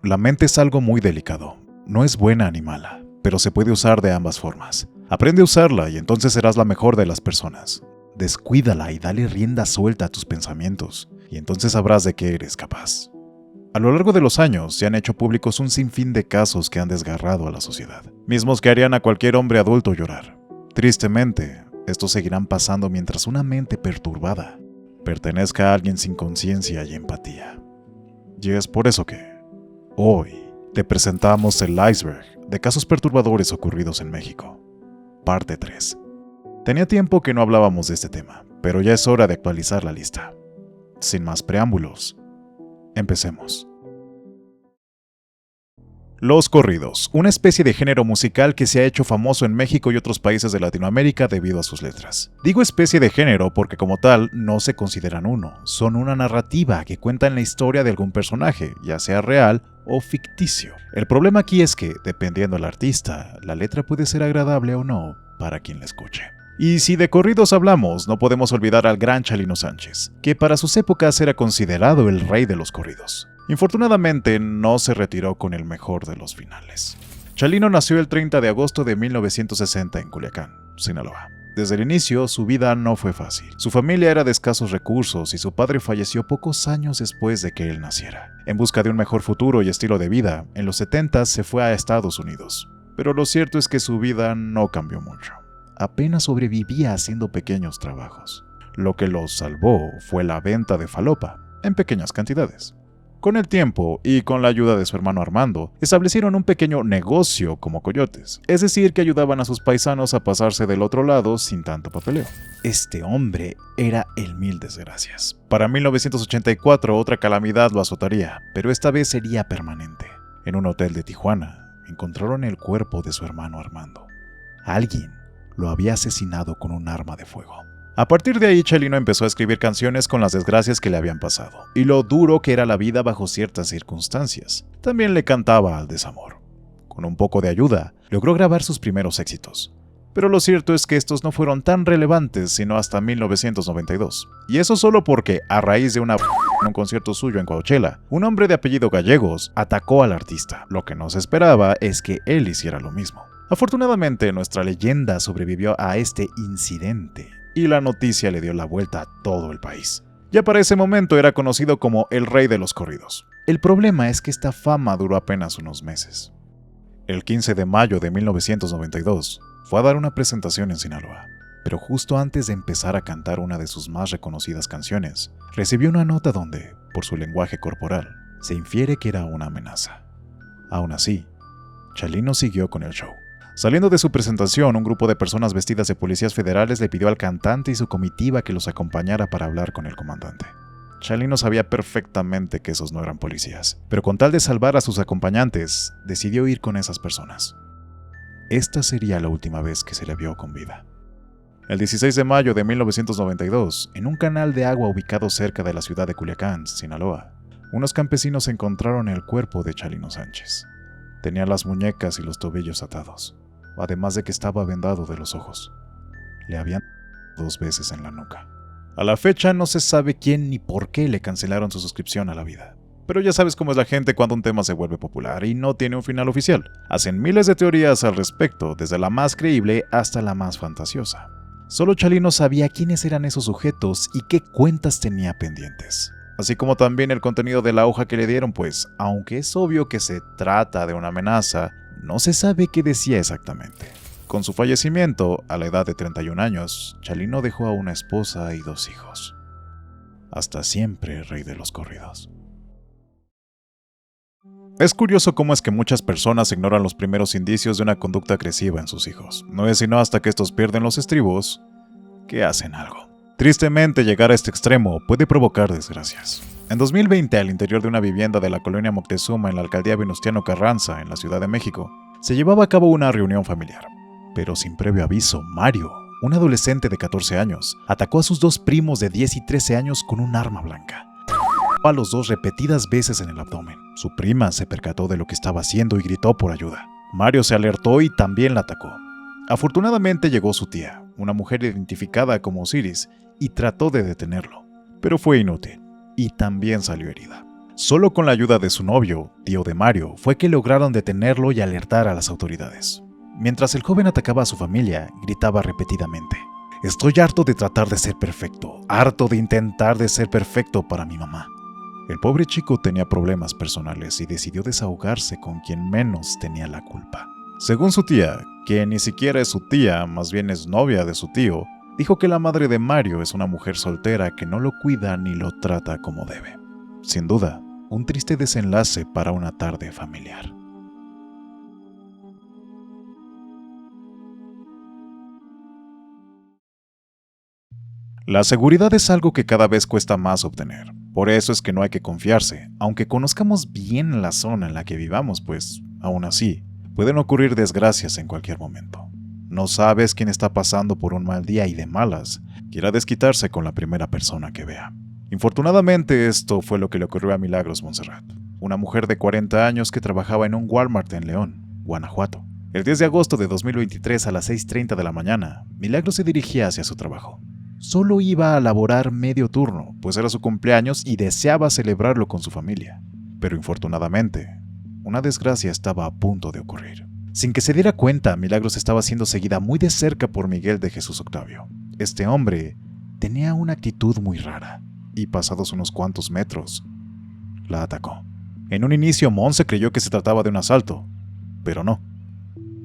La mente es algo muy delicado. No es buena ni mala, pero se puede usar de ambas formas. Aprende a usarla y entonces serás la mejor de las personas. Descuídala y dale rienda suelta a tus pensamientos, y entonces sabrás de qué eres capaz. A lo largo de los años se han hecho públicos un sinfín de casos que han desgarrado a la sociedad, mismos que harían a cualquier hombre adulto llorar. Tristemente, estos seguirán pasando mientras una mente perturbada pertenezca a alguien sin conciencia y empatía. Y es por eso que, hoy, te presentamos el iceberg de casos perturbadores ocurridos en México. Parte 3. Tenía tiempo que no hablábamos de este tema, pero ya es hora de actualizar la lista. Sin más preámbulos, empecemos. Los corridos, una especie de género musical que se ha hecho famoso en México y otros países de Latinoamérica debido a sus letras. Digo especie de género porque como tal no se consideran uno, son una narrativa que cuentan la historia de algún personaje, ya sea real o ficticio. El problema aquí es que, dependiendo del artista, la letra puede ser agradable o no para quien la escuche. Y si de corridos hablamos, no podemos olvidar al gran Chalino Sánchez, que para sus épocas era considerado el rey de los corridos. Infortunadamente, no se retiró con el mejor de los finales. Chalino nació el 30 de agosto de 1960 en Culiacán, Sinaloa. Desde el inicio, su vida no fue fácil. Su familia era de escasos recursos y su padre falleció pocos años después de que él naciera. En busca de un mejor futuro y estilo de vida, en los 70 se fue a Estados Unidos. Pero lo cierto es que su vida no cambió mucho. Apenas sobrevivía haciendo pequeños trabajos. Lo que lo salvó fue la venta de falopa, en pequeñas cantidades. Con el tiempo, y con la ayuda de su hermano Armando, establecieron un pequeño negocio como coyotes, es decir, que ayudaban a sus paisanos a pasarse del otro lado sin tanto papeleo. Este hombre era el mil desgracias. Para 1984 otra calamidad lo azotaría, pero esta vez sería permanente. En un hotel de Tijuana, encontraron el cuerpo de su hermano Armando. Alguien lo había asesinado con un arma de fuego. A partir de ahí, Chalino empezó a escribir canciones con las desgracias que le habían pasado, y lo duro que era la vida bajo ciertas circunstancias. También le cantaba al desamor. Con un poco de ayuda, logró grabar sus primeros éxitos. Pero lo cierto es que estos no fueron tan relevantes sino hasta 1992. Y eso solo porque, a raíz de en un concierto suyo en Coachella, un hombre de apellido Gallegos atacó al artista. Lo que no se esperaba es que él hiciera lo mismo. Afortunadamente, nuestra leyenda sobrevivió a este incidente, y la noticia le dio la vuelta a todo el país. Ya para ese momento era conocido como el rey de los corridos. El problema es que esta fama duró apenas unos meses. El 15 de mayo de 1992 fue a dar una presentación en Sinaloa, pero justo antes de empezar a cantar una de sus más reconocidas canciones, recibió una nota donde, por su lenguaje corporal, se infiere que era una amenaza. Aún así, Chalino siguió con el show. Saliendo de su presentación, un grupo de personas vestidas de policías federales le pidió al cantante y su comitiva que los acompañara para hablar con el comandante. Chalino sabía perfectamente que esos no eran policías, pero con tal de salvar a sus acompañantes, decidió ir con esas personas. Esta sería la última vez que se le vio con vida. El 16 de mayo de 1992, en un canal de agua ubicado cerca de la ciudad de Culiacán, Sinaloa, unos campesinos encontraron el cuerpo de Chalino Sánchez. Tenía las muñecas y los tobillos atados, además de que estaba vendado de los ojos. Le habían 2 veces en la nuca. A la fecha no se sabe quién ni por qué le cancelaron su suscripción a la vida. Pero ya sabes cómo es la gente cuando un tema se vuelve popular y no tiene un final oficial. Hacen miles de teorías al respecto, desde la más creíble hasta la más fantasiosa. Solo Chalino sabía quiénes eran esos sujetos y qué cuentas tenía pendientes. Así como también el contenido de la hoja que le dieron, pues, aunque es obvio que se trata de una amenaza, no se sabe qué decía exactamente. Con su fallecimiento, a la edad de 31 años, Chalino dejó a una esposa y 2 hijos. Hasta siempre, rey de los corridos. Es curioso cómo es que muchas personas ignoran los primeros indicios de una conducta agresiva en sus hijos. No es sino hasta que estos pierden los estribos que hacen algo. Tristemente, llegar a este extremo puede provocar desgracias. En 2020, al interior de una vivienda de la colonia Moctezuma en la alcaldía Venustiano Carranza, en la Ciudad de México, se llevaba a cabo una reunión familiar. Pero sin previo aviso, Mario, un adolescente de 14 años, atacó a sus 2 primos de 10 y 13 años con un arma blanca. A los 2 repetidas veces en el abdomen. Su prima se percató de lo que estaba haciendo y gritó por ayuda. Mario se alertó y también la atacó. Afortunadamente llegó su tía, una mujer identificada como Osiris, y trató de detenerlo, pero fue inútil, y también salió herida. Solo con la ayuda de su novio, tío de Mario, fue que lograron detenerlo y alertar a las autoridades. Mientras el joven atacaba a su familia, gritaba repetidamente: «Estoy harto de tratar de ser perfecto, harto de intentar de ser perfecto para mi mamá». El pobre chico tenía problemas personales y decidió desahogarse con quien menos tenía la culpa. Según su tía, que ni siquiera es su tía, más bien es novia de su tío, dijo que la madre de Mario es una mujer soltera que no lo cuida ni lo trata como debe. Sin duda, un triste desenlace para una tarde familiar. La seguridad es algo que cada vez cuesta más obtener. Por eso es que no hay que confiarse, aunque conozcamos bien la zona en la que vivamos, pues, aún así, pueden ocurrir desgracias en cualquier momento. No sabes quién está pasando por un mal día y de malas quiera desquitarse con la primera persona que vea. Infortunadamente, esto fue lo que le ocurrió a Milagros Montserrat, una mujer de 40 años que trabajaba en un Walmart en León, Guanajuato. El 10 de agosto de 2023 a las 6:30 de la mañana, Milagros se dirigía hacia su trabajo. Solo iba a laborar medio turno, pues era su cumpleaños y deseaba celebrarlo con su familia. Pero infortunadamente, una desgracia estaba a punto de ocurrir. Sin que se diera cuenta, Milagros estaba siendo seguida muy de cerca por Miguel de Jesús Octavio. Este hombre tenía una actitud muy rara, y pasados unos cuantos metros, la atacó. En un inicio, Monse creyó que se trataba de un asalto, pero no.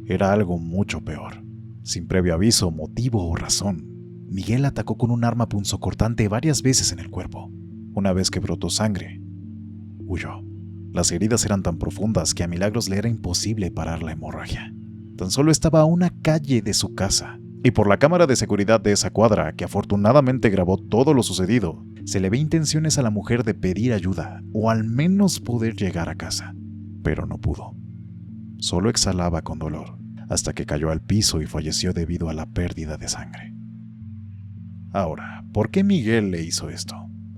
Era algo mucho peor. Sin previo aviso, motivo o razón, Miguel atacó con un arma punzocortante varias veces en el cuerpo. Una vez que brotó sangre, huyó. Las heridas eran tan profundas que a Milagros le era imposible parar la hemorragia. Tan solo estaba a una calle de su casa, y por la cámara de seguridad de esa cuadra, que afortunadamente grabó todo lo sucedido, se le ve intenciones a la mujer de pedir ayuda, o al menos poder llegar a casa. Pero no pudo. Solo exhalaba con dolor, hasta que cayó al piso y falleció debido a la pérdida de sangre. Ahora, ¿por qué Miguel le hizo esto?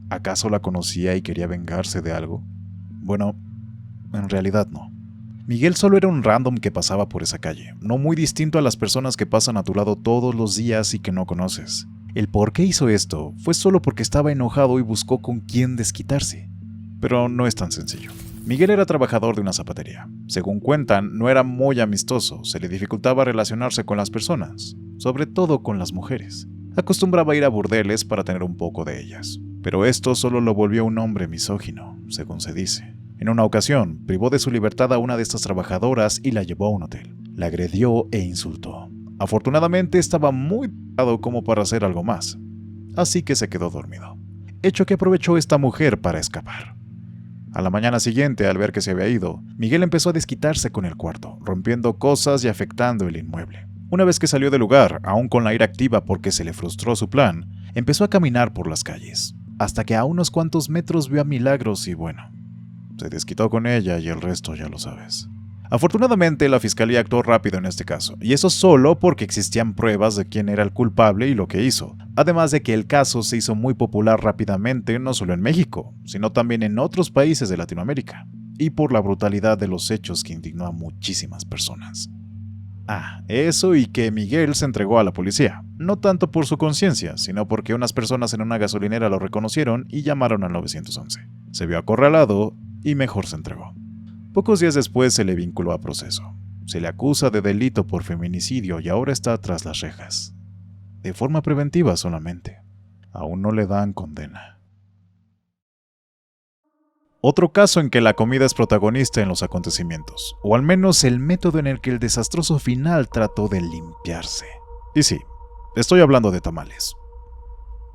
¿Acaso la conocía y quería vengarse de algo? Bueno, en realidad no. Miguel solo era un random que pasaba por esa calle, no muy distinto a las personas que pasan a tu lado todos los días y que no conoces. El por qué hizo esto fue solo porque estaba enojado y buscó con quién desquitarse. Pero no es tan sencillo. Miguel era trabajador de una zapatería. Según cuentan, no era muy amistoso, se le dificultaba relacionarse con las personas, sobre todo con las mujeres. Acostumbraba a ir a burdeles para tener un poco de ellas, pero esto solo lo volvió un hombre misógino, según se dice. En una ocasión, privó de su libertad a una de estas trabajadoras y la llevó a un hotel. La agredió e insultó. Afortunadamente estaba muy picado como para hacer algo más, así que se quedó dormido, hecho que aprovechó esta mujer para escapar. A la mañana siguiente, al ver que se había ido, Miguel empezó a desquitarse con el cuarto, rompiendo cosas y afectando el inmueble. Una vez que salió del lugar, aún con la ira activa porque se le frustró su plan, empezó a caminar por las calles, hasta que a unos cuantos metros vio a Milagros y bueno, se desquitó con ella y el resto ya lo sabes. Afortunadamente, la fiscalía actuó rápido en este caso, y eso solo porque existían pruebas de quién era el culpable y lo que hizo, además de que el caso se hizo muy popular rápidamente no solo en México, sino también en otros países de Latinoamérica, y por la brutalidad de los hechos que indignó a muchísimas personas. Eso y que Miguel se entregó a la policía, no tanto por su conciencia, sino porque unas personas en una gasolinera lo reconocieron y llamaron al 911. Se vio acorralado y mejor se entregó. Pocos días después se le vinculó a proceso. Se le acusa de delito por feminicidio y ahora está tras las rejas. De forma preventiva solamente. Aún no le dan condena. Otro caso en que la comida es protagonista en los acontecimientos, o al menos el método en el que el desastroso final trató de limpiarse. Y sí, estoy hablando de tamales.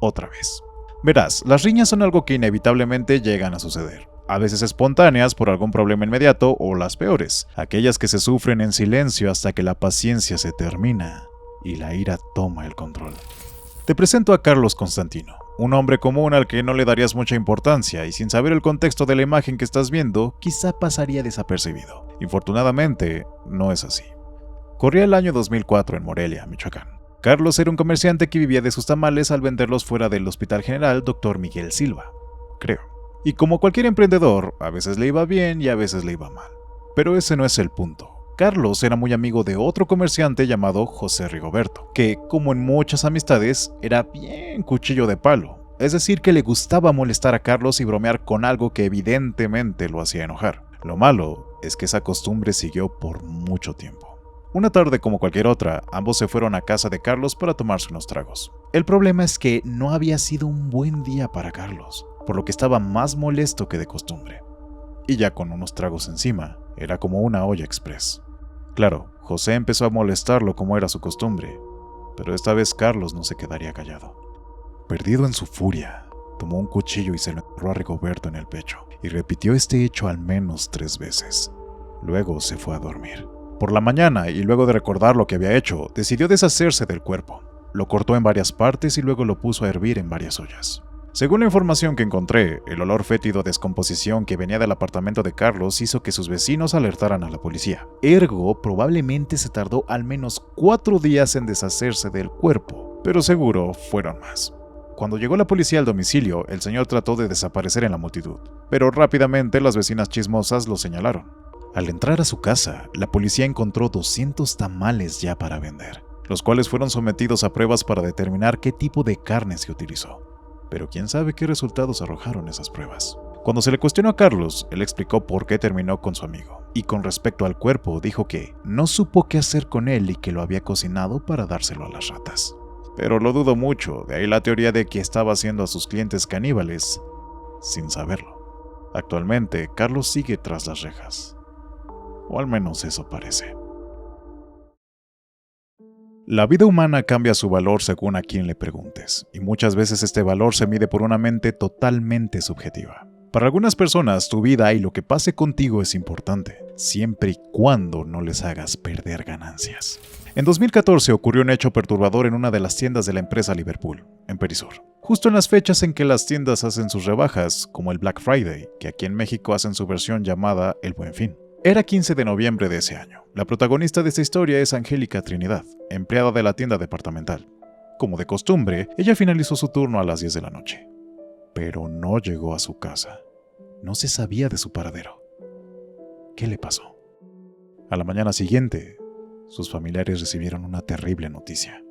Otra vez. Verás, las riñas son algo que inevitablemente llegan a suceder. A veces espontáneas por algún problema inmediato o las peores, aquellas que se sufren en silencio hasta que la paciencia se termina y la ira toma el control. Te presento a Carlos Constantino, un hombre común al que no le darías mucha importancia y sin saber el contexto de la imagen que estás viendo, quizá pasaría desapercibido. Infortunadamente, no es así. Corría el año 2004 en Morelia, Michoacán. Carlos era un comerciante que vivía de sus tamales al venderlos fuera del Hospital General Dr. Miguel Silva, creo. Y como cualquier emprendedor, a veces le iba bien y a veces le iba mal. Pero ese no es el punto. Carlos era muy amigo de otro comerciante llamado José Rigoberto, que, como en muchas amistades, era bien cuchillo de palo, es decir que le gustaba molestar a Carlos y bromear con algo que evidentemente lo hacía enojar. Lo malo es que esa costumbre siguió por mucho tiempo. Una tarde como cualquier otra, ambos se fueron a casa de Carlos para tomarse unos tragos. El problema es que no había sido un buen día para Carlos, por lo que estaba más molesto que de costumbre. Y ya con unos tragos encima, era como una olla express. Claro, José empezó a molestarlo como era su costumbre, pero esta vez Carlos no se quedaría callado. Perdido en su furia, tomó un cuchillo y se lo enterró a Rigoberto en el pecho, y repitió este hecho al menos 3 veces. Luego se fue a dormir. Por la mañana, y luego de recordar lo que había hecho, decidió deshacerse del cuerpo. Lo cortó en varias partes y luego lo puso a hervir en varias ollas. Según la información que encontré, el olor fétido a descomposición que venía del apartamento de Carlos hizo que sus vecinos alertaran a la policía. Ergo, probablemente se tardó al menos 4 días en deshacerse del cuerpo, pero seguro fueron más. Cuando llegó la policía al domicilio, el señor trató de desaparecer en la multitud, pero rápidamente las vecinas chismosas lo señalaron. Al entrar a su casa, la policía encontró 200 tamales ya para vender, los cuales fueron sometidos a pruebas para determinar qué tipo de carne se utilizó. Pero quién sabe qué resultados arrojaron esas pruebas. Cuando se le cuestionó a Carlos, él explicó por qué terminó con su amigo. Y con respecto al cuerpo, dijo que no supo qué hacer con él y que lo había cocinado para dárselo a las ratas. Pero lo dudo mucho, de ahí la teoría de que estaba haciendo a sus clientes caníbales sin saberlo. Actualmente, Carlos sigue tras las rejas. O al menos eso parece. La vida humana cambia su valor según a quien le preguntes, y muchas veces este valor se mide por una mente totalmente subjetiva. Para algunas personas, tu vida y lo que pase contigo es importante, siempre y cuando no les hagas perder ganancias. En 2014 ocurrió un hecho perturbador en una de las tiendas de la empresa Liverpool, en Perisur. Justo en las fechas en que las tiendas hacen sus rebajas, como el Black Friday, que aquí en México hacen su versión llamada el Buen Fin. Era 15 de noviembre de ese año. La protagonista de esta historia es Angélica Trinidad, empleada de la tienda departamental. Como de costumbre, ella finalizó su turno a las 10 de la noche. Pero no llegó a su casa. No se sabía de su paradero. ¿Qué le pasó? A la mañana siguiente, sus familiares recibieron una terrible noticia.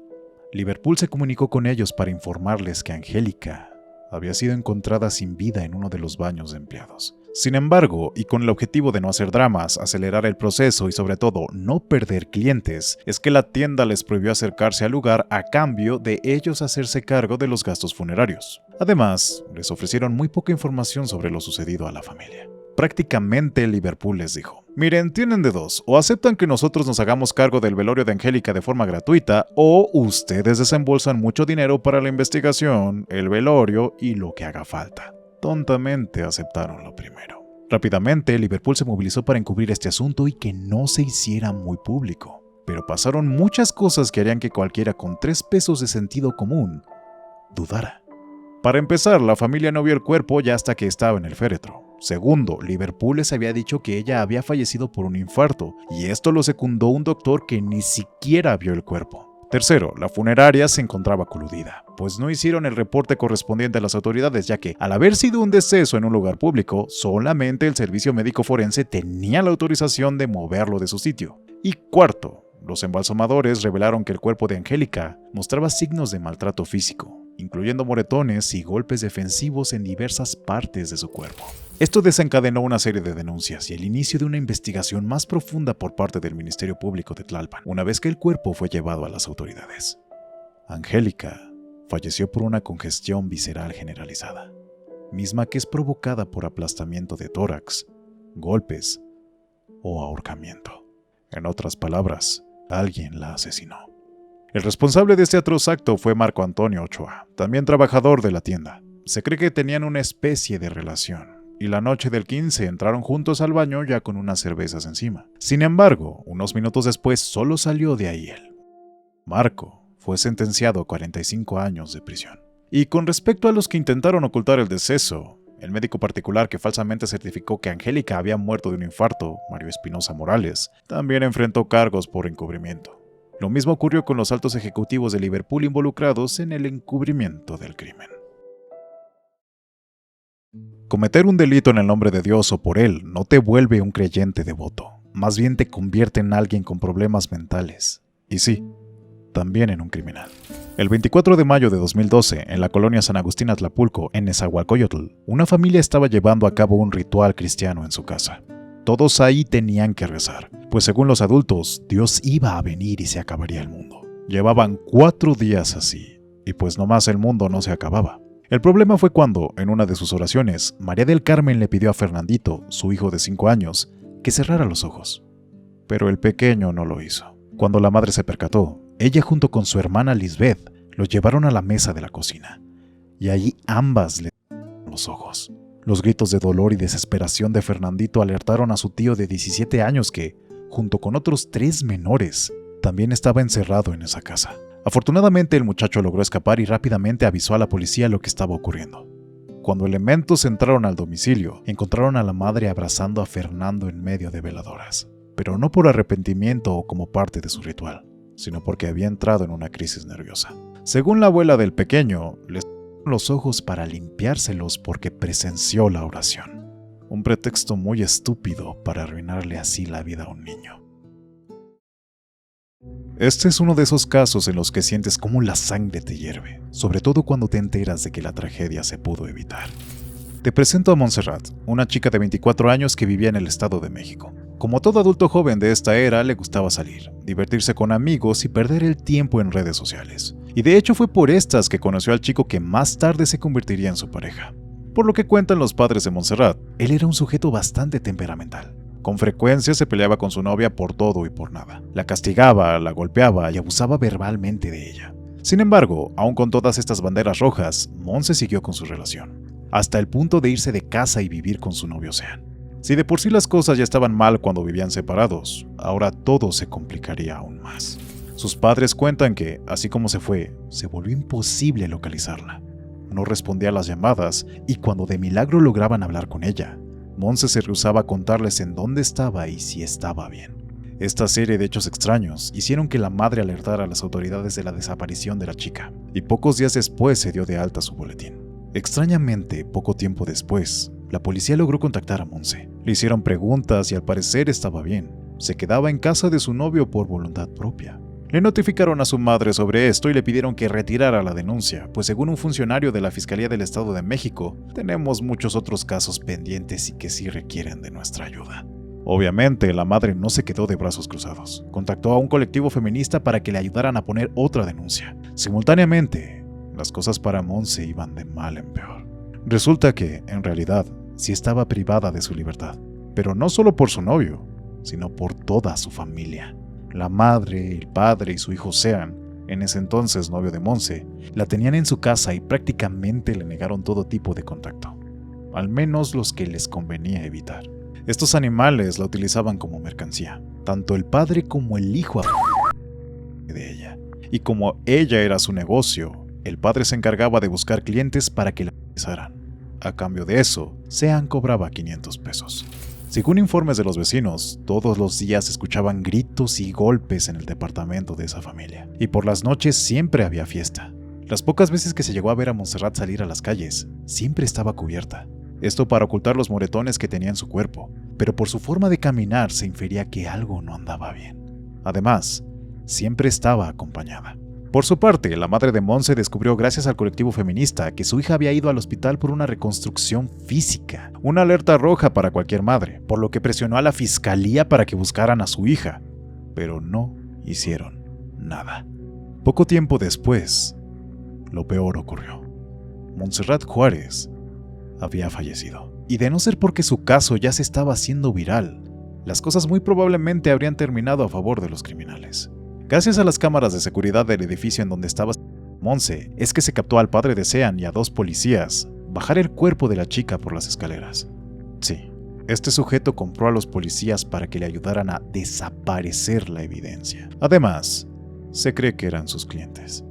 Liverpool se comunicó con ellos para informarles que Angélica había sido encontrada sin vida en uno de los baños de empleados. Sin embargo, y con el objetivo de no hacer dramas, acelerar el proceso y sobre todo no perder clientes, es que la tienda les prohibió acercarse al lugar a cambio de ellos hacerse cargo de los gastos funerarios. Además, les ofrecieron muy poca información sobre lo sucedido a la familia. Prácticamente Liverpool les dijo: miren, tienen de dos, o aceptan que nosotros nos hagamos cargo del velorio de Angélica de forma gratuita, o ustedes desembolsan mucho dinero para la investigación, el velorio y lo que haga falta. Tontamente aceptaron lo primero. Rápidamente, Liverpool se movilizó para encubrir este asunto y que no se hiciera muy público. Pero pasaron muchas cosas que harían que cualquiera con 3 pesos de sentido común dudara. Para empezar, la familia no vio el cuerpo ya hasta que estaba en el féretro. Segundo, Liverpool les había dicho que ella había fallecido por un infarto, y esto lo secundó un doctor que ni siquiera vio el cuerpo. Tercero, la funeraria se encontraba coludida, pues no hicieron el reporte correspondiente a las autoridades, ya que, al haber sido un deceso en un lugar público, solamente el servicio médico forense tenía la autorización de moverlo de su sitio. Y cuarto, los embalsamadores revelaron que el cuerpo de Angélica mostraba signos de maltrato físico, incluyendo moretones y golpes defensivos en diversas partes de su cuerpo. Esto desencadenó una serie de denuncias y el inicio de una investigación más profunda por parte del Ministerio Público de Tlalpan, una vez que el cuerpo fue llevado a las autoridades. Angélica falleció por una congestión visceral generalizada, misma que es provocada por aplastamiento de tórax, golpes o ahorcamiento. En otras palabras, alguien la asesinó. El responsable de este atroz acto fue Marco Antonio Ochoa, también trabajador de la tienda. Se cree que tenían una especie de relación, y la noche del 15 entraron juntos al baño ya con unas cervezas encima. Sin embargo, unos minutos después solo salió de ahí él. Marco fue sentenciado a 45 años de prisión. Y con respecto a los que intentaron ocultar el deceso, el médico particular que falsamente certificó que Angélica había muerto de un infarto, Mario Espinosa Morales, también enfrentó cargos por encubrimiento. Lo mismo ocurrió con los altos ejecutivos de Liverpool involucrados en el encubrimiento del crimen. Cometer un delito en el nombre de Dios o por él no te vuelve un creyente devoto, más bien te convierte en alguien con problemas mentales. Y sí, también en un criminal. El 24 de mayo de 2012, en la colonia San Agustín Atlapulco, en Nezahualcóyotl, una familia estaba llevando a cabo un ritual cristiano en su casa. Todos ahí tenían que rezar, pues según los adultos, Dios iba a venir y se acabaría el mundo. Llevaban 4 días así, y pues nomás el mundo no se acababa. El problema fue cuando, en una de sus oraciones, María del Carmen le pidió a Fernandito, su hijo de 5 años, que cerrara los ojos. Pero el pequeño no lo hizo. Cuando la madre se percató, ella junto con su hermana Lisbeth lo llevaron a la mesa de la cocina, y allí ambas le cerraron los ojos. Los gritos de dolor y desesperación de Fernandito alertaron a su tío de 17 años que, junto con otros 3 menores, también estaba encerrado en esa casa. Afortunadamente el muchacho logró escapar y rápidamente avisó a la policía lo que estaba ocurriendo. Cuando elementos entraron al domicilio, encontraron a la madre abrazando a Fernando en medio de veladoras, pero no por arrepentimiento o como parte de su ritual, sino porque había entrado en una crisis nerviosa. Según la abuela del pequeño, le cerraron los ojos para limpiárselos porque presenció la oración. Un pretexto muy estúpido para arruinarle así la vida a un niño. Este es uno de esos casos en los que sientes cómo la sangre te hierve, sobre todo cuando te enteras de que la tragedia se pudo evitar. Te presento a Montserrat, una chica de 24 años que vivía en el Estado de México. Como todo adulto joven de esta era, le gustaba salir, divertirse con amigos y perder el tiempo en redes sociales. Y de hecho fue por estas que conoció al chico que más tarde se convertiría en su pareja. Por lo que cuentan los padres de Montserrat, él era un sujeto bastante temperamental. Con frecuencia se peleaba con su novia por todo y por nada. La castigaba, la golpeaba y abusaba verbalmente de ella. Sin embargo, aun con todas estas banderas rojas, Monse siguió con su relación, hasta el punto de irse de casa y vivir con su novio Sean. Si de por sí las cosas ya estaban mal cuando vivían separados, ahora todo se complicaría aún más. Sus padres cuentan que, así como se fue, se volvió imposible localizarla. No respondía a las llamadas y cuando de milagro lograban hablar con ella, Monse se rehusaba a contarles en dónde estaba y si estaba bien. Esta serie de hechos extraños hicieron que la madre alertara a las autoridades de la desaparición de la chica, y pocos días después se dio de alta su boletín. Extrañamente, poco tiempo después, la policía logró contactar a Monse. Le hicieron preguntas y al parecer estaba bien. Se quedaba en casa de su novio por voluntad propia. Le notificaron a su madre sobre esto y le pidieron que retirara la denuncia, pues según un funcionario de la Fiscalía del Estado de México, tenemos muchos otros casos pendientes y que sí requieren de nuestra ayuda. Obviamente, la madre no se quedó de brazos cruzados. Contactó a un colectivo feminista para que le ayudaran a poner otra denuncia. Simultáneamente, las cosas para Monse iban de mal en peor. Resulta que, en realidad, sí estaba privada de su libertad, pero no solo por su novio, sino por toda su familia. La madre, el padre y su hijo Sean, en ese entonces novio de Monse, la tenían en su casa y prácticamente le negaron todo tipo de contacto, al menos los que les convenía evitar. Estos animales la utilizaban como mercancía, tanto el padre como el hijo de ella. Y como ella era su negocio, el padre se encargaba de buscar clientes para que la utilizaran. A cambio de eso, Sean cobraba 500 pesos. Según informes de los vecinos, todos los días se escuchaban gritos y golpes en el departamento de esa familia, y por las noches siempre había fiesta. Las pocas veces que se llegó a ver a Montserrat salir a las calles, siempre estaba cubierta. Esto para ocultar los moretones que tenía en su cuerpo, pero por su forma de caminar se infería que algo no andaba bien. Además, siempre estaba acompañada. Por su parte, la madre de Monse descubrió gracias al colectivo feminista que su hija había ido al hospital por una reconstrucción física, una alerta roja para cualquier madre, por lo que presionó a la fiscalía para que buscaran a su hija, pero no hicieron nada. Poco tiempo después, lo peor ocurrió. Montserrat Juárez había fallecido, y de no ser porque su caso ya se estaba haciendo viral, las cosas muy probablemente habrían terminado a favor de los criminales. Gracias a las cámaras de seguridad del edificio en donde estaba Monse, es que se captó al padre de Sean y a 2 policías bajar el cuerpo de la chica por las escaleras. Sí, este sujeto compró a los policías para que le ayudaran a desaparecer la evidencia. Además, se cree que eran sus clientes.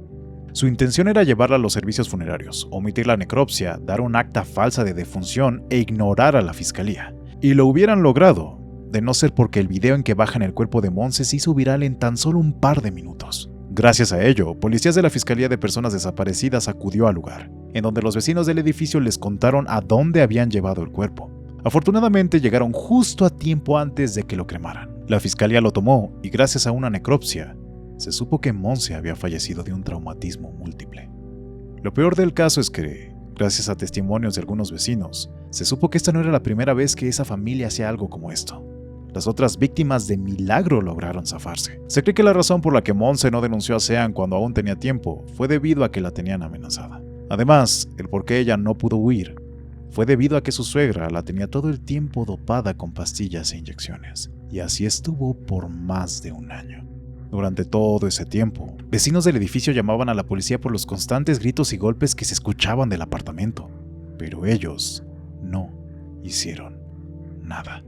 Su intención era llevarla a los servicios funerarios, omitir la necropsia, dar un acta falsa de defunción e ignorar a la fiscalía. Y lo hubieran logrado, de no ser porque el video en que bajan el cuerpo de Monse se hizo viral en tan solo un par de minutos. Gracias a ello, policías de la Fiscalía de Personas Desaparecidas acudió al lugar, en donde los vecinos del edificio les contaron a dónde habían llevado el cuerpo. Afortunadamente llegaron justo a tiempo antes de que lo cremaran. La fiscalía lo tomó y gracias a una necropsia, se supo que Monse había fallecido de un traumatismo múltiple. Lo peor del caso es que, gracias a testimonios de algunos vecinos, se supo que esta no era la primera vez que esa familia hacía algo como esto. Las otras víctimas de milagro lograron zafarse. Se cree que la razón por la que Monse no denunció a Sean cuando aún tenía tiempo fue debido a que la tenían amenazada. Además, el por qué ella no pudo huir fue debido a que su suegra la tenía todo el tiempo dopada con pastillas e inyecciones, y así estuvo por más de un año. Durante todo ese tiempo, vecinos del edificio llamaban a la policía por los constantes gritos y golpes que se escuchaban del apartamento, pero ellos no hicieron nada.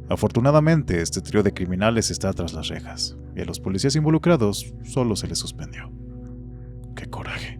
Afortunadamente, este trío de criminales está tras las rejas, y a los policías involucrados solo se les suspendió. ¡Qué coraje!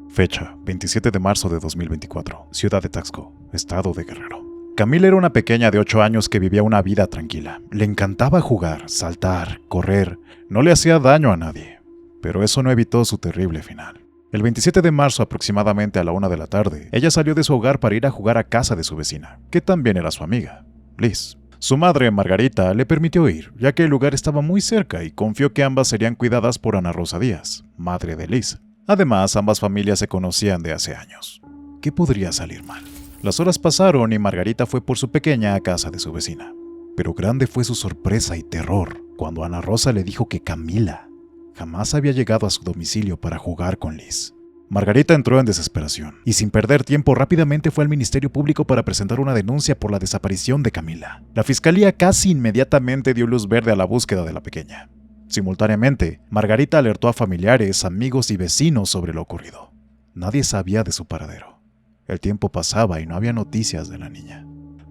Fecha: 27 de marzo de 2024, Ciudad de Taxco, Estado de Guerrero. Camila era una pequeña de 8 años que vivía una vida tranquila. Le encantaba jugar, saltar, correr, no le hacía daño a nadie, pero eso no evitó su terrible final. El 27 de marzo, aproximadamente a la 1 de la tarde, ella salió de su hogar para ir a jugar a casa de su vecina, que también era su amiga, Liz. Su madre, Margarita, le permitió ir, ya que el lugar estaba muy cerca y confió que ambas serían cuidadas por Ana Rosa Díaz, madre de Liz. Además, ambas familias se conocían de hace años. ¿Qué podría salir mal? Las horas pasaron y Margarita fue por su pequeña a casa de su vecina. Pero grande fue su sorpresa y terror cuando Ana Rosa le dijo que Camila jamás había llegado a su domicilio para jugar con Liz. Margarita entró en desesperación y sin perder tiempo rápidamente fue al Ministerio Público para presentar una denuncia por la desaparición de Camila. La fiscalía casi inmediatamente dio luz verde a la búsqueda de la pequeña. Simultáneamente, Margarita alertó a familiares, amigos y vecinos sobre lo ocurrido. Nadie sabía de su paradero. El tiempo pasaba y no había noticias de la niña.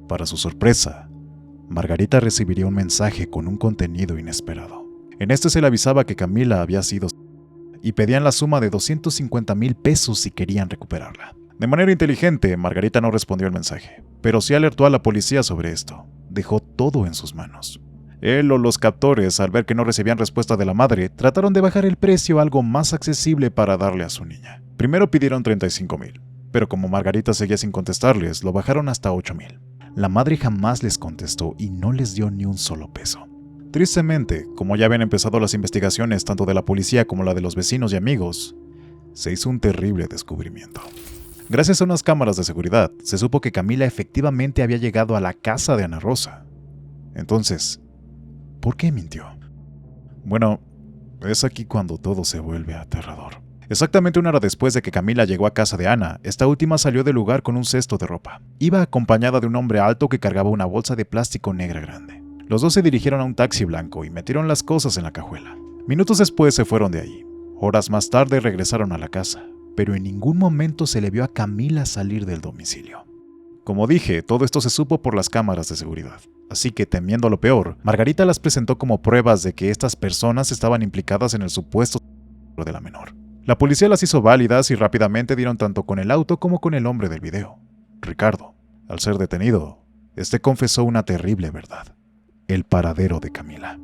Para su sorpresa, Margarita recibiría un mensaje con un contenido inesperado. En este se le avisaba que Camila había sido y pedían la suma de 250,000 pesos si querían recuperarla. De manera inteligente, Margarita no respondió el mensaje, pero sí alertó a la policía sobre esto. Dejó todo en sus manos. Él o los captores, al ver que no recibían respuesta de la madre, trataron de bajar el precio a algo más accesible para darle a su niña. Primero pidieron 35,000, pero como Margarita seguía sin contestarles, lo bajaron hasta 8,000. La madre jamás les contestó y no les dio ni un solo peso. Tristemente, como ya habían empezado las investigaciones tanto de la policía como la de los vecinos y amigos, se hizo un terrible descubrimiento. Gracias a unas cámaras de seguridad, se supo que Camila efectivamente había llegado a la casa de Ana Rosa. Entonces, ¿por qué mintió? Bueno, es aquí cuando todo se vuelve aterrador. Exactamente una hora después de que Camila llegó a casa de Ana, esta última salió del lugar con un cesto de ropa. Iba acompañada de un hombre alto que cargaba una bolsa de plástico negra grande. Los dos se dirigieron a un taxi blanco y metieron las cosas en la cajuela. Minutos después se fueron de ahí. Horas más tarde regresaron a la casa, pero en ningún momento se le vio a Camila salir del domicilio. Como dije, todo esto se supo por las cámaras de seguridad. Así que, temiendo lo peor, Margarita las presentó como pruebas de que estas personas estaban implicadas en el supuesto de la menor. La policía las hizo válidas y rápidamente dieron tanto con el auto como con el hombre del video, Ricardo. Al ser detenido, este confesó una terrible verdad: el paradero de Camila.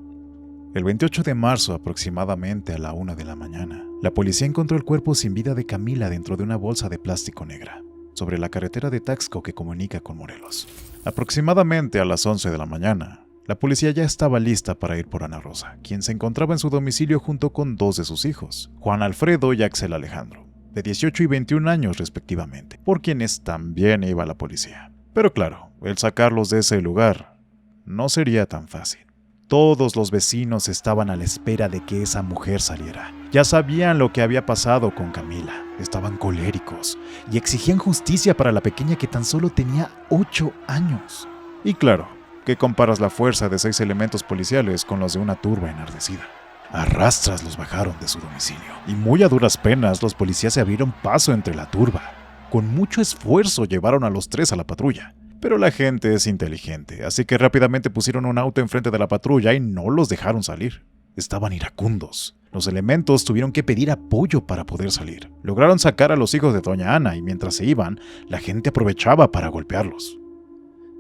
El 28 de marzo, aproximadamente a la 1 de la mañana, la policía encontró el cuerpo sin vida de Camila dentro de una bolsa de plástico negra, sobre la carretera de Taxco que comunica con Morelos. Aproximadamente a las 11 de la mañana, la policía ya estaba lista para ir por Ana Rosa, quien se encontraba en su domicilio junto con 2 de sus hijos, Juan Alfredo y Axel Alejandro, de 18 y 21 años respectivamente, por quienes también iba la policía. Pero claro, el sacarlos de ese lugar no sería tan fácil. Todos los vecinos estaban a la espera de que esa mujer saliera. Ya sabían lo que había pasado con Camila. Estaban coléricos y exigían justicia para la pequeña que tan solo tenía 8 años. Y claro, ¿qué comparas la fuerza de 6 elementos policiales con los de una turba enardecida? A rastras los bajaron de su domicilio y muy a duras penas los policías se abrieron paso entre la turba. Con mucho esfuerzo llevaron a los 3 a la patrulla. Pero la gente es inteligente, así que rápidamente pusieron un auto enfrente de la patrulla y no los dejaron salir. Estaban iracundos. Los elementos tuvieron que pedir apoyo para poder salir. Lograron sacar a los hijos de doña Ana y mientras se iban, la gente aprovechaba para golpearlos.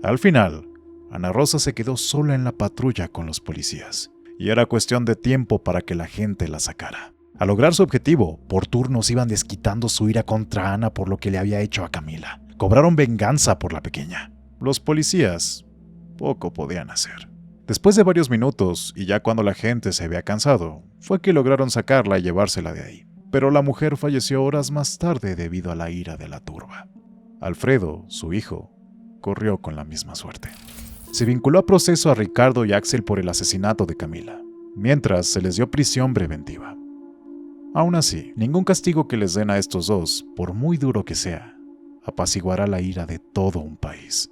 Al final, Ana Rosa se quedó sola en la patrulla con los policías, y era cuestión de tiempo para que la gente la sacara. Al lograr su objetivo, por turnos iban desquitando su ira contra Ana por lo que le había hecho a Camila. Cobraron venganza por la pequeña. Los policías poco podían hacer. Después de varios minutos, y ya cuando la gente se había cansado, fue que lograron sacarla y llevársela de ahí. Pero la mujer falleció horas más tarde debido a la ira de la turba. Alfredo, su hijo, corrió con la misma suerte. Se vinculó a proceso a Ricardo y Axel por el asesinato de Camila, mientras se les dio prisión preventiva. Aún así, ningún castigo que les den a estos dos, por muy duro que sea, apaciguará la ira de todo un país.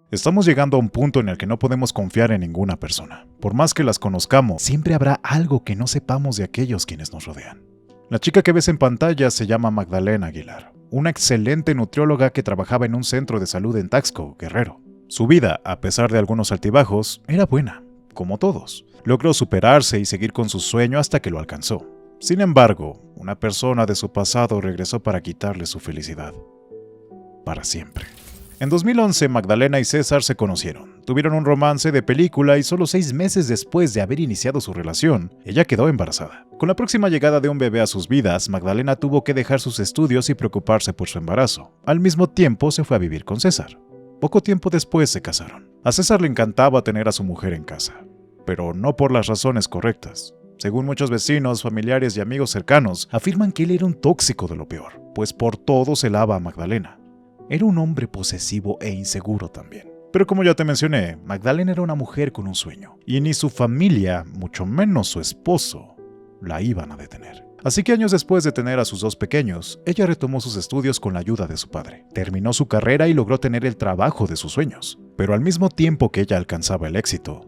Estamos llegando a un punto en el que no podemos confiar en ninguna persona. Por más que las conozcamos, siempre habrá algo que no sepamos de aquellos quienes nos rodean. La chica que ves en pantalla se llama Magdalena Aguilar, una excelente nutrióloga que trabajaba en un centro de salud en Taxco, Guerrero. Su vida, a pesar de algunos altibajos, era buena, como todos. Logró superarse y seguir con su sueño hasta que lo alcanzó. Sin embargo, una persona de su pasado regresó para quitarle su felicidad. Para siempre. En 2011, Magdalena y César se conocieron. Tuvieron un romance de película y solo 6 meses después de haber iniciado su relación, ella quedó embarazada. Con la próxima llegada de un bebé a sus vidas, Magdalena tuvo que dejar sus estudios y preocuparse por su embarazo. Al mismo tiempo, se fue a vivir con César. Poco tiempo después se casaron. A César le encantaba tener a su mujer en casa, pero no por las razones correctas. Según muchos vecinos, familiares y amigos cercanos, afirman que él era un tóxico de lo peor, pues por todo celaba a Magdalena. Era un hombre posesivo e inseguro también. Pero como ya te mencioné, Magdalena era una mujer con un sueño, y ni su familia, mucho menos su esposo, la iban a detener. Así que años después de tener a sus 2 pequeños, ella retomó sus estudios con la ayuda de su padre. Terminó su carrera y logró tener el trabajo de sus sueños. Pero al mismo tiempo que ella alcanzaba el éxito,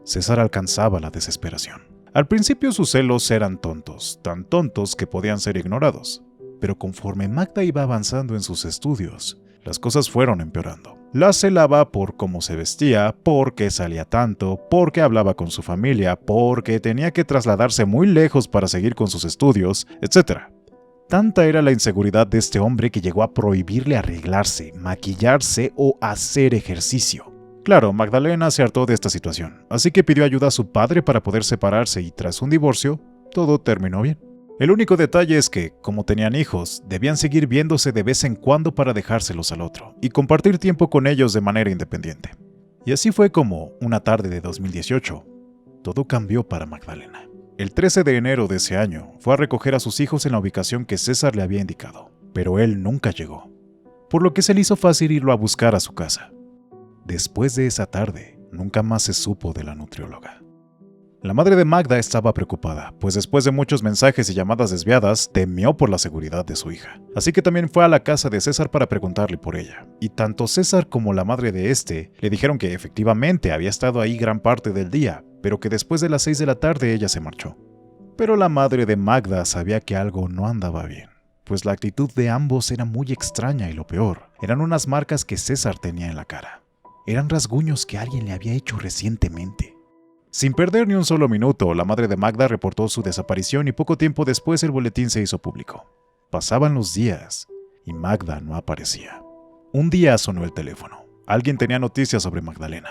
César alcanzaba la desesperación. Al principio sus celos eran tontos, tan tontos que podían ser ignorados. Pero conforme Magda iba avanzando en sus estudios, las cosas fueron empeorando. La celaba por cómo se vestía, por qué salía tanto, por qué hablaba con su familia, porque tenía que trasladarse muy lejos para seguir con sus estudios, etc. Tanta era la inseguridad de este hombre que llegó a prohibirle arreglarse, maquillarse o hacer ejercicio. Claro, Magdalena se hartó de esta situación, así que pidió ayuda a su padre para poder separarse y tras un divorcio, todo terminó bien. El único detalle es que, como tenían hijos, debían seguir viéndose de vez en cuando para dejárselos al otro y compartir tiempo con ellos de manera independiente. Y así fue como, una tarde de 2018, todo cambió para Magdalena. El 13 de enero de ese año, fue a recoger a sus hijos en la ubicación que César le había indicado, pero él nunca llegó, por lo que se le hizo fácil irlo a buscar a su casa. Después de esa tarde, nunca más se supo de la nutrióloga. La madre de Magda estaba preocupada, pues después de muchos mensajes y llamadas desviadas, temió por la seguridad de su hija. Así que también fue a la casa de César para preguntarle por ella. Y tanto César como la madre de este le dijeron que efectivamente había estado ahí gran parte del día, pero que después de las 6 de la tarde ella se marchó. Pero la madre de Magda sabía que algo no andaba bien, pues la actitud de ambos era muy extraña y lo peor, eran unas marcas que César tenía en la cara. Eran rasguños que alguien le había hecho recientemente. Sin perder ni un solo minuto, la madre de Magda reportó su desaparición y poco tiempo después el boletín se hizo público. Pasaban los días y Magda no aparecía. Un día sonó el teléfono. Alguien tenía noticias sobre Magdalena.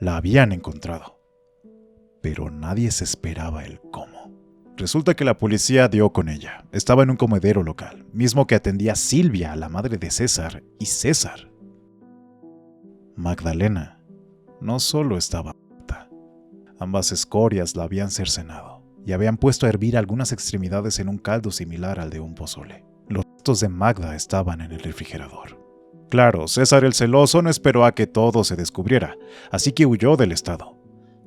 La habían encontrado. Pero nadie se esperaba el cómo. Resulta que la policía dio con ella. Estaba en un comedero local, mismo que atendía Silvia, la madre de César, y César. Magdalena no solo estaba muerta. Ambas escorias la habían cercenado y habían puesto a hervir algunas extremidades en un caldo similar al de un pozole. Los restos de Magda estaban en el refrigerador. Claro, César el celoso no esperó a que todo se descubriera, así que huyó del estado.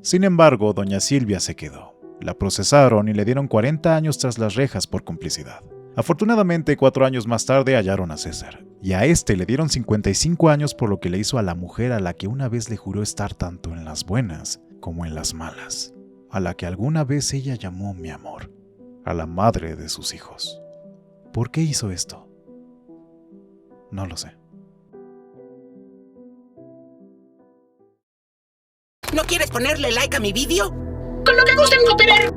Sin embargo, doña Silvia se quedó. La procesaron y le dieron 40 años tras las rejas por complicidad. Afortunadamente, 4 años más tarde hallaron a César, y a este le dieron 55 años por lo que le hizo a la mujer a la que una vez le juró estar tanto en las buenas como en las malas, a la que alguna vez ella llamó mi amor, a la madre de sus hijos. ¿Por qué hizo esto? No lo sé. ¿No quieres ponerle like a mi vídeo? Con lo que gusten cooperar.